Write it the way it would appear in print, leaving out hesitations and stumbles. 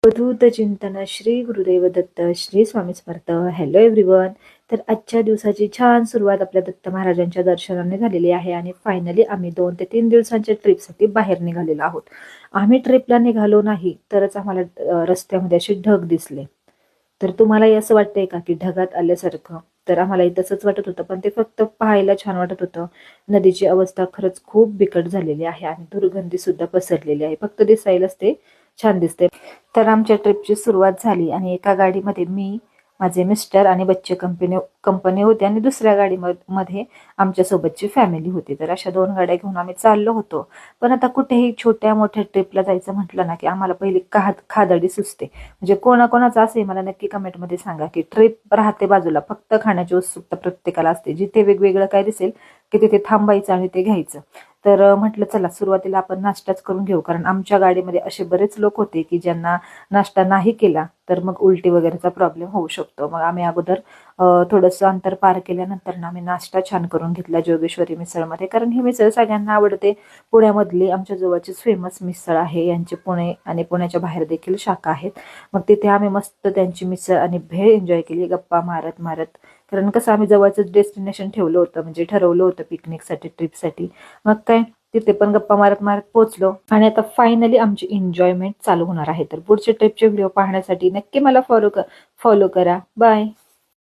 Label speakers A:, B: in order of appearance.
A: Avadhoot Chintan Shri Gurudev Datta Shri Swami Samarth. Hello everyone. तर आजच्या दिवसाची छान सुरुवात आपल्या दत्त महाराजांच्या दर्शनाने झालेली आहे आणि फायनली आम्ही 2 ते 3 दिवसांच्या ट्रिपसाठी बाहेर निघालेलो आहोत. आम्ही ट्रिपला निघालो नाही तरच आम्हाला रस्त्यामध्ये असे ढग दिसले. तर तुम्हालाही असं वाटतंय का की ढगात आल्यासारखं? तर आम्हालाही तसंच वाटत होतं, पण ते फक्त पाहायला छान वाटत होतं. नदीची अवस्था खरंच खूप बिकट झालेली आहे आणि दुर्गंधी सुद्धा पसरलेली आहे. फक्त दिसायलाच ते छान दिसते. तर आमच्या ट्रिपची सुरुवात झाली आणि एका गाडीमध्ये मी, माझे मिस्टर आणि बच्चे कंपनी होते आणि दुसऱ्या गाडीमध्ये आमच्या सोबतची फॅमिली होती. तर अशा 2 गाड्या घेऊन आम्ही चाललो होतो. पण आता कुठेही छोट्या मोठ्या ट्रिपला जायचं म्हटलं ना की आम्हाला पहिली खादडी सुचते. म्हणजे कोणाकोणाचं असेल मला नक्की कमेंटमध्ये सांगा की ट्रिप राहते बाजूला, फक्त खाण्याची उत्सुकता प्रत्येकाला असते. जिथे वेगवेगळं काय दिसेल की तिथे थांबायचं आणि ते घ्यायचं. तर म्हटलं चला सुरुवातीला आपण नाश्ताच करून घेऊ, कारण आमच्या गाडीमध्ये असे बरेच लोक होते की ज्यांना नाश्ता नाही केला तर मग उलटी वगैरेचा प्रॉब्लेम होऊ शकतो. मग आम्ही अगोदर थोडंसं अंतर पार केल्यानंतर ना आम्ही नाश्ता छान करून घेतला जोगेश्वरी मिसळमध्ये, कारण ही मिसळ सगळ्यांना आवडते. पुण्यामधली आमच्या जवळचीच फेमस मिसळ आहे. यांची पुणे आणि पुण्याच्या बाहेर देखील शाखा आहेत. मग तिथे आम्ही मस्त त्यांची मिसळ आणि भेळ एन्जॉय केली गप्पा मारत मारत. कारण कसं आम्ही जवळचंच डेस्टिनेशन ठेवलं होतं, म्हणजे ठरवलं होतं पिकनिकसाठी, ट्रिपसाठी. मग काय तिथे पण गप्पा मारत मारत पोहोचलो आणि आता फायनली आमची एन्जॉयमेंट चालू होणार आहे. तर पुढच्या ट्रिपचे व्हिडिओ पाहण्यासाठी नक्की मला फॉलो करा. बाय.